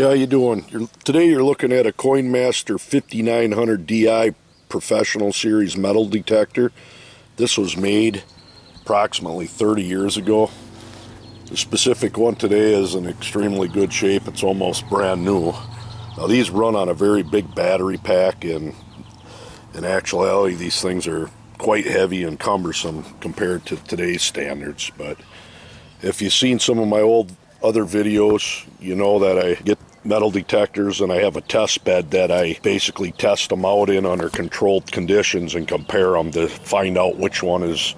Yeah, how you doing? Today you're looking at a Coinmaster 5900 DI Professional Series metal detector. This was made approximately 30 years ago. The specific one today is in extremely good shape. It's almost brand new. Now these run on a very big battery pack, and in actuality these things are quite heavy and cumbersome compared to today's standards. But if you've seen some of my other videos, you know that I get metal detectors and I have a test bed that I basically test them out in under controlled conditions and compare them to find out which one is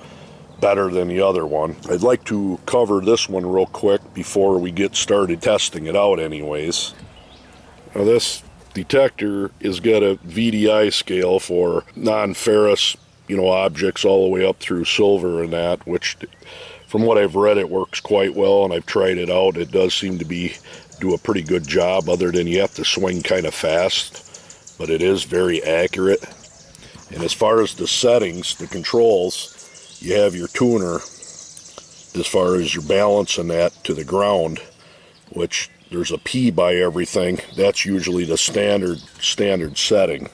better than the other one. I'd like to cover this one real quick before we get started testing it out anyways. Now this detector has got a VDI scale for non-ferrous, objects all the way up through silver and that, which from what I've read it works quite well, and I've tried it out. It does seem to do a pretty good job, other than you have to swing kind of fast, but it is very accurate. And as far as the settings, the controls, you have your tuner as far as your balance and that to the ground, which there's a P by everything. That's usually the standard setting,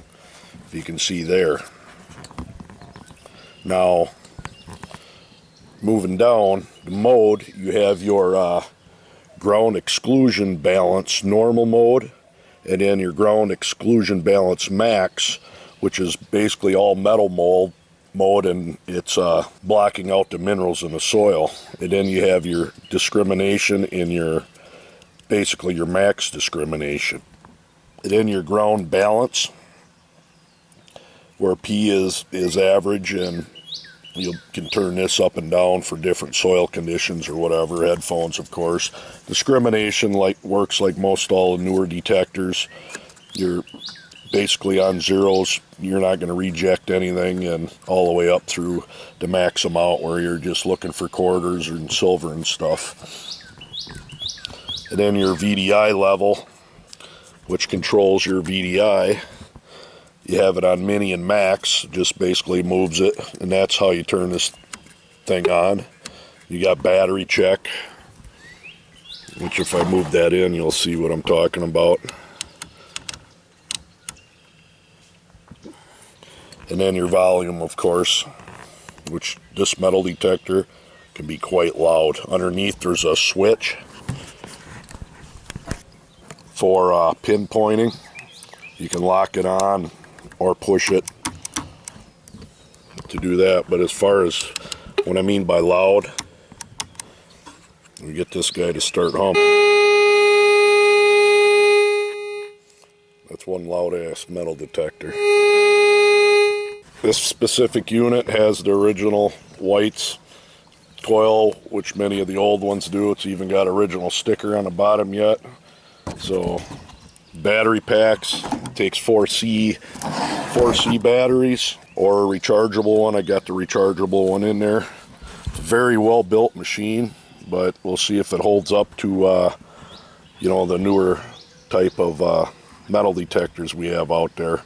if you can see there. Now moving down the mode, you have your ground exclusion balance normal mode, and then your ground exclusion balance max, which is basically all metal mode, and it's blocking out the minerals in the soil. And then you have your discrimination in basically your max discrimination. And then your ground balance, where P is average, and you can turn this up and down for different soil conditions or whatever. Headphones, of course. Discrimination works like most all the newer detectors. You're basically on zeros. You're not going to reject anything, and all the way up through the max amount where you're just looking for quarters and silver and stuff. And then your VDI level, which controls your VDI. You have it on mini and max, just basically moves it, and that's how you turn this thing on. You got battery check, which if I move that in, you'll see what I'm talking about. And then your volume, of course, which this metal detector can be quite loud. Underneath there's a switch for pinpointing. You can lock it on or push it to do that. But as far as what I mean by loud, we get this guy to start humming. That's one loud ass metal detector. This specific unit has the original whites coil, which many of the old ones do. It's even got original sticker on the bottom yet. So battery packs, takes 4C batteries or a rechargeable one. I got the rechargeable one in there. It's a very well built machine, but we'll see if it holds up to the newer type of metal detectors we have out there.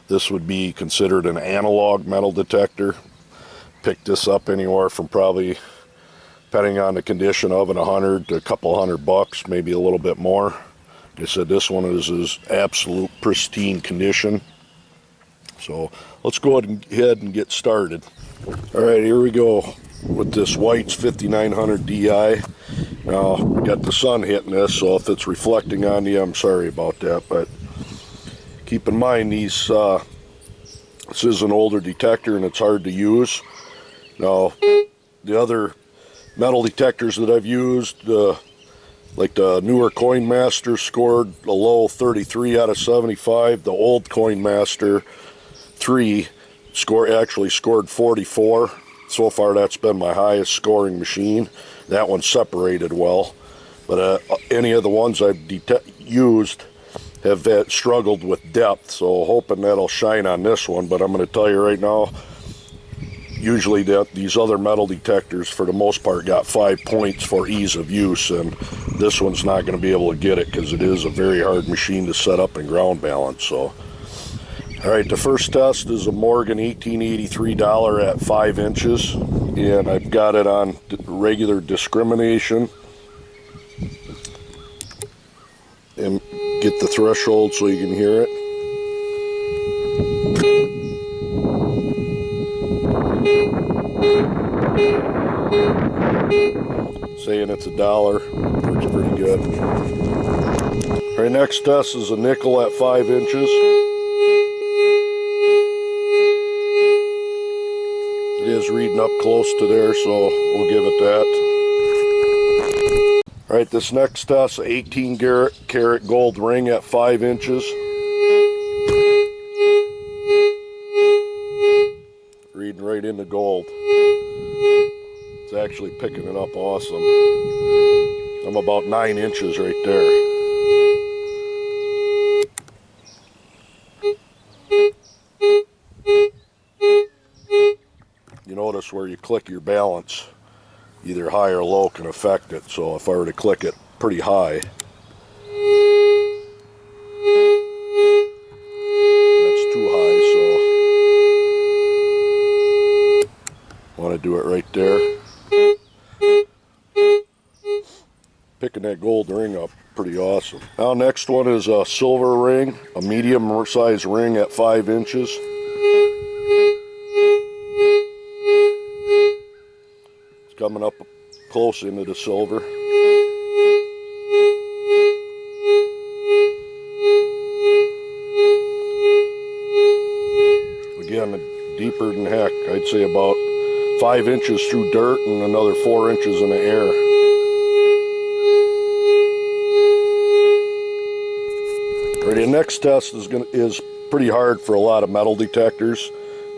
This would be considered an analog metal detector. Picked this up anywhere from probably, depending on the condition of it, $100 to a couple $100, maybe a little bit more. Like I said, this one is absolute pristine condition. So let's go ahead and get started. All right, here we go with this White's 5900 DI. Now, we got the sun hitting this, so if it's reflecting on you, I'm sorry about that. But keep in mind, this is an older detector and it's hard to use. Now, the other metal detectors that I've used, like the newer Coinmaster, scored a low 33 out of 75. The old Coinmaster 3 actually scored 44. So far that's been my highest scoring machine. That one separated well. But any of the ones I've used have struggled with depth, so hoping that'll shine on this one. But I'm going to tell you right now, usually these other metal detectors for the most part got 5 points for ease of use, and this one's not going to be able to get it because it is a very hard machine to set up and ground balance. So alright, the first test is a Morgan 1883 dollar at 5 inches, and I've got it on regular discrimination. And Get the threshold so you can hear it. Saying it's $1, works pretty good. Alright, next test is a nickel at 5 inches. It is reading up close to there, so we'll give it that. Alright, this next test, 18 karat gold ring at 5 inches. Reading right into gold. It's actually picking it up awesome. I'm about 9 inches right there. You notice where you click your balance, either high or low can affect it. So if I were to click it pretty high, that's too high, so I want to do it right there. Picking that gold ring up pretty awesome. Now next one is a silver ring, a medium size ring at 5 inches. It's coming up close into the silver. Again, deeper than heck. I'd say about 5 inches through dirt and another 4 inches in the air. The next test is pretty hard for a lot of metal detectors.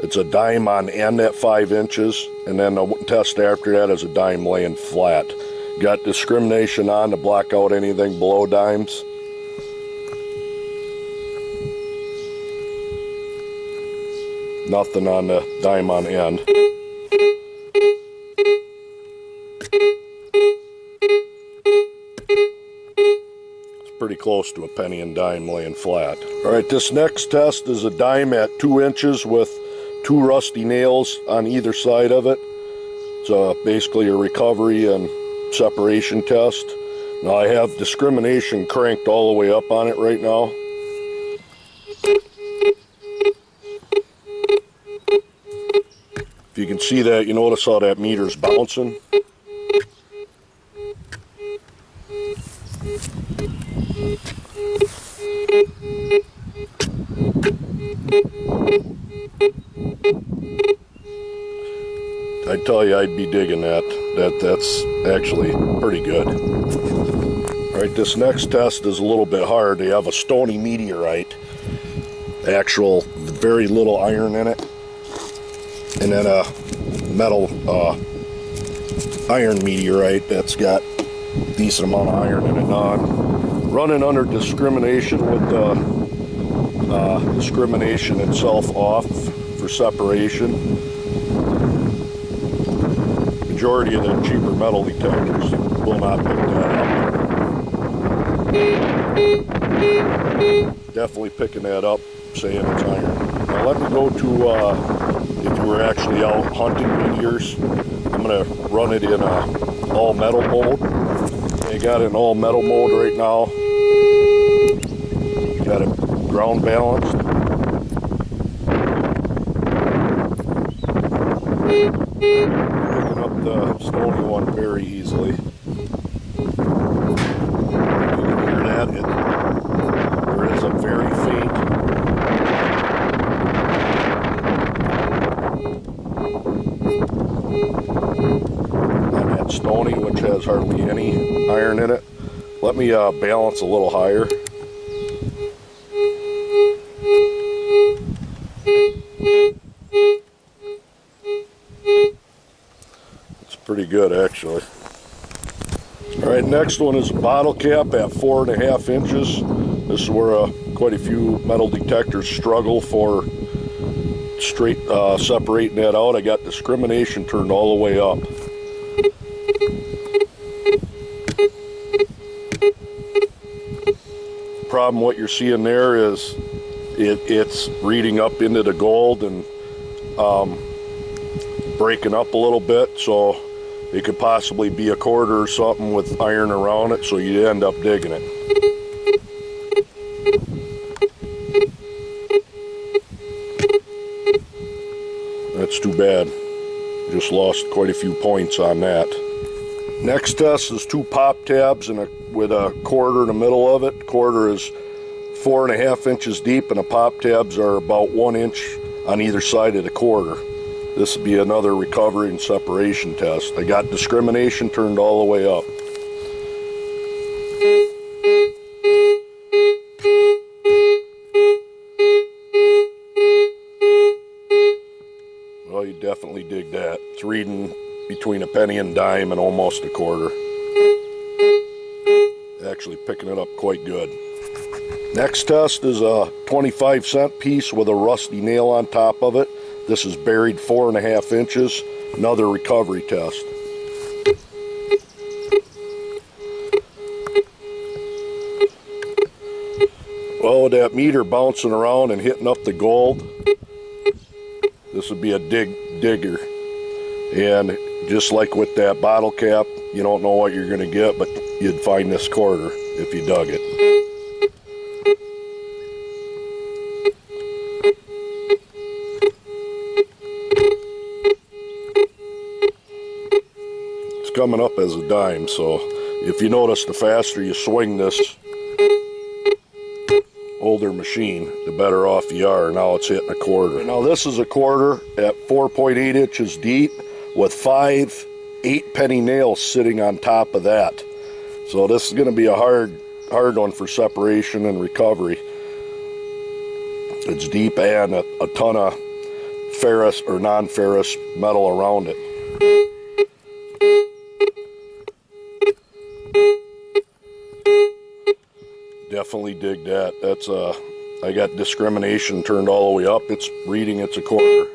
It's a dime on end at 5 inches, and then the test after that is a dime laying flat. Got discrimination on to block out anything below dimes. Nothing on the dime on end. Pretty close to a penny and dime laying flat. Alright, this next test is a dime at 2 inches with 2 rusty nails on either side of it. It's basically a recovery and separation test. Now I have discrimination cranked all the way up on it right now. If you can see that, you notice how that meter's bouncing. I tell you, I'd be digging that. That's actually pretty good. Alright, this next test is a little bit hard. They have a stony meteorite, actual very little iron in it, and then a metal iron meteorite that's got a decent amount of iron in it. Now I'm running under discrimination with the discrimination itself off for separation. Majority of the cheaper metal detectors will not pick that up. Definitely picking that up, saying it's iron. Now let me go to, if you were actually out hunting meteors, I'm going to run it in all metal mode. I got it in all metal mode right now. Got it ground balanced. Picking up the stony one very easily. You can hear that. There is a very faint on that stony, which has hardly any iron in it. Let me balance a little higher. Pretty good, actually. Alright, next one is a bottle cap at 4.5 inches. This is where quite a few metal detectors struggle for straight separating that out. I got discrimination turned all the way up. Problem what you're seeing there is it's reading up into the gold and breaking up a little bit, so it could possibly be a quarter or something with iron around it, so you end up digging it. That's too bad. Just lost quite a few points on that. Next test is 2 pop tabs with a quarter in the middle of it. The quarter is 4.5 inches deep, and the pop tabs are about 1 inch on either side of the quarter. This will be another recovery and separation test. I got discrimination turned all the way up. Well, you definitely dig that. It's reading between a penny and dime and almost a quarter. Actually picking it up quite good. Next test is a 25-cent piece with a rusty nail on top of it. This is buried 4.5 inches. Another recovery test. Well, with that meter bouncing around and hitting up the gold, this would be a digger. And just like with that bottle cap, you don't know what you're going to get, but you'd find this quarter if you dug it. It's coming up as a dime, so if you notice, the faster you swing this older machine, the better off you are. Now it's hitting a quarter. Now this is a quarter at 4.8 inches deep with 5 8-penny nails sitting on top of that. So this is going to be a hard one for separation and recovery. It's deep and a ton of ferrous or non-ferrous metal around it. Definitely dig that. That's I got discrimination turned all the way up. It's reading it's a quarter.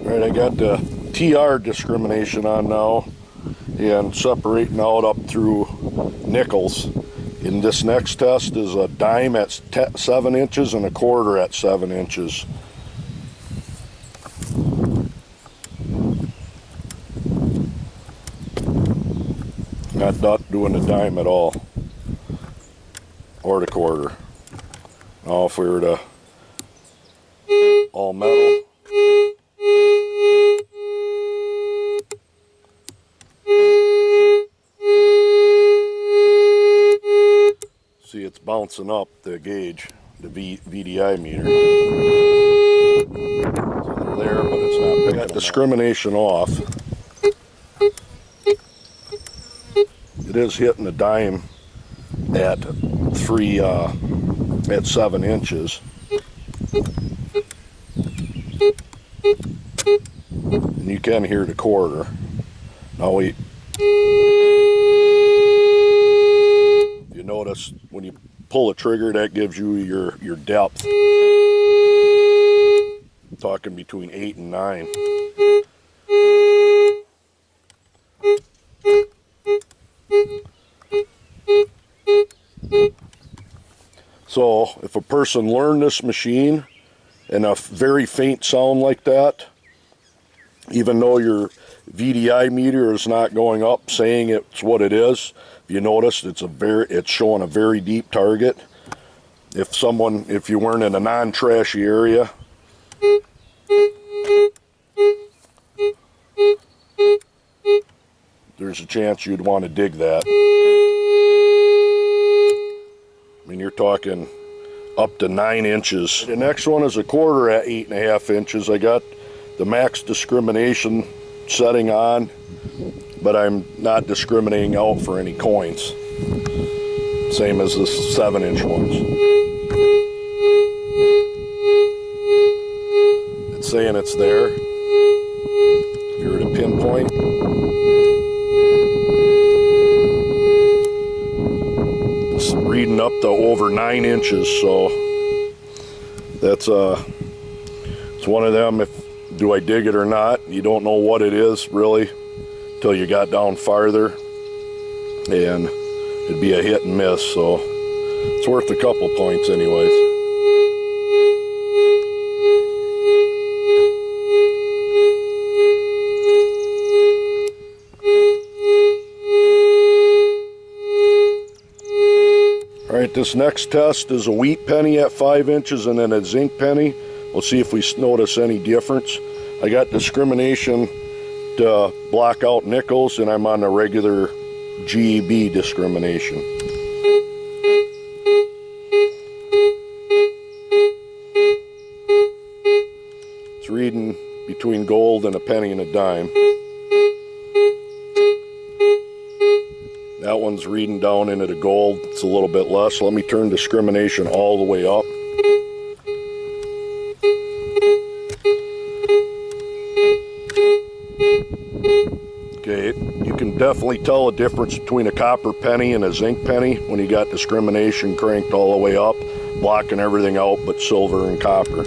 Alright, I got the TR discrimination on now and separating out up through nickels. In this next test is a dime at 7 inches and a quarter at 7 inches. Not doing the dime at all, or the quarter. Now if we were to all metal, see it's bouncing up the gauge, the VDI meter. So they're there, but it's not picking. Got discrimination off. It is hitting a dime at 7 inches. And you can hear the quarter. Now if you notice when you pull the trigger, that gives you your depth. I'm talking between 8 and 9. So if a person learned this machine and a very faint sound like that, even though your VDI meter is not going up saying it's what it is, if you notice it's showing a very deep target. If you weren't in a non-trashy area, there's a chance you'd want to dig that. I mean, you're talking up to 9 inches. The next one is a quarter at 8.5 inches. I got the max discrimination setting on, but I'm not discriminating out for any coins. Same as the 7-inch ones. It's saying it's there. If you were to pinpoint, it's reading up to over 9 inches, so that's it's one of them. Do I dig it or not? You don't know what it is really till you got down farther, and it'd be a hit and miss, so it's worth a couple points anyways. Alright, this next test is a wheat penny at 5 inches and then a zinc penny. We'll see if we notice any difference. I got discrimination to block out nickels, and I'm on the regular GEB discrimination. It's reading between gold and a penny and a dime. That one's reading down into the gold. It's a little bit less. Let me turn discrimination all the way up. Okay, you can definitely tell a difference between a copper penny and a zinc penny when you got discrimination cranked all the way up, blocking everything out but silver and copper.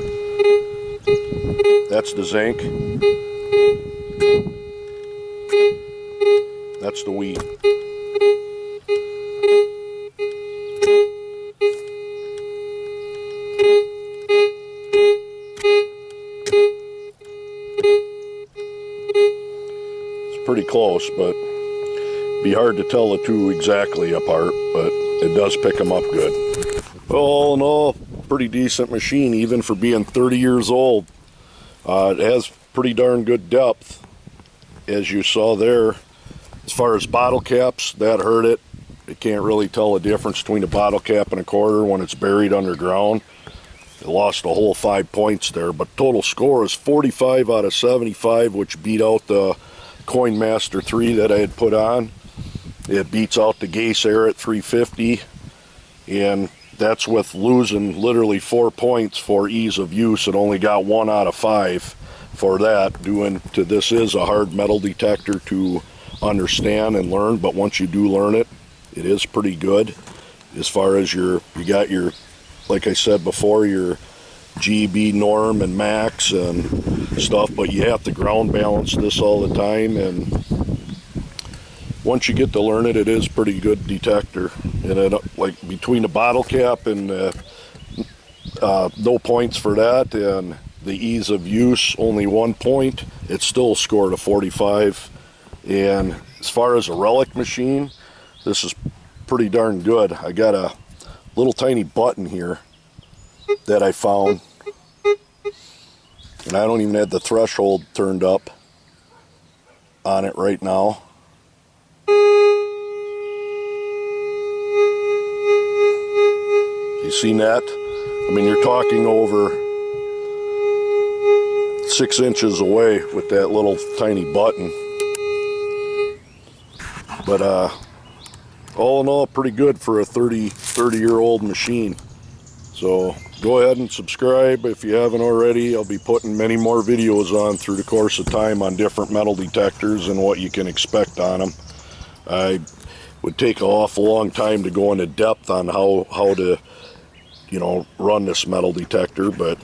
That's the zinc. That's the wheat. It's pretty close, but it'd be hard to tell the two exactly apart, but it does pick them up good. All in all, pretty decent machine, even for being 30 years old. It has pretty darn good depth, as you saw there. As far as bottle caps, that hurt it. You can't really tell the difference between a bottle cap and a quarter when it's buried underground. It lost a whole 5 points there, but total score is 45 out of 75, which beat out the Coinmaster 3 that I had put on. It beats out the Ace Garrett 350, and that's with losing literally 4 points for ease of use. It only got 1 out of 5 for that. This is a hard metal detector to understand and learn, but once you do learn it, it is pretty good. As far as you got your, like I said before, your GB norm and max and stuff, but you have to ground balance this all the time, and once you get to learn it, it is pretty good detector. And it, like between the bottle cap and no points for that, and the ease of use, only 1 point, it still scored a 45. And as far as a relic machine, this is pretty darn good. I got a little tiny button here that I found, and I don't even have the threshold turned up on it right now. You seen that? I mean, you're talking over 6 inches away with that little tiny button. But all in all, pretty good for a 30-year-old machine. So go ahead and subscribe if you haven't already. I'll be putting many more videos on through the course of time on different metal detectors and what you can expect on them. I would take an awful long time to go into depth on how to, run this metal detector, but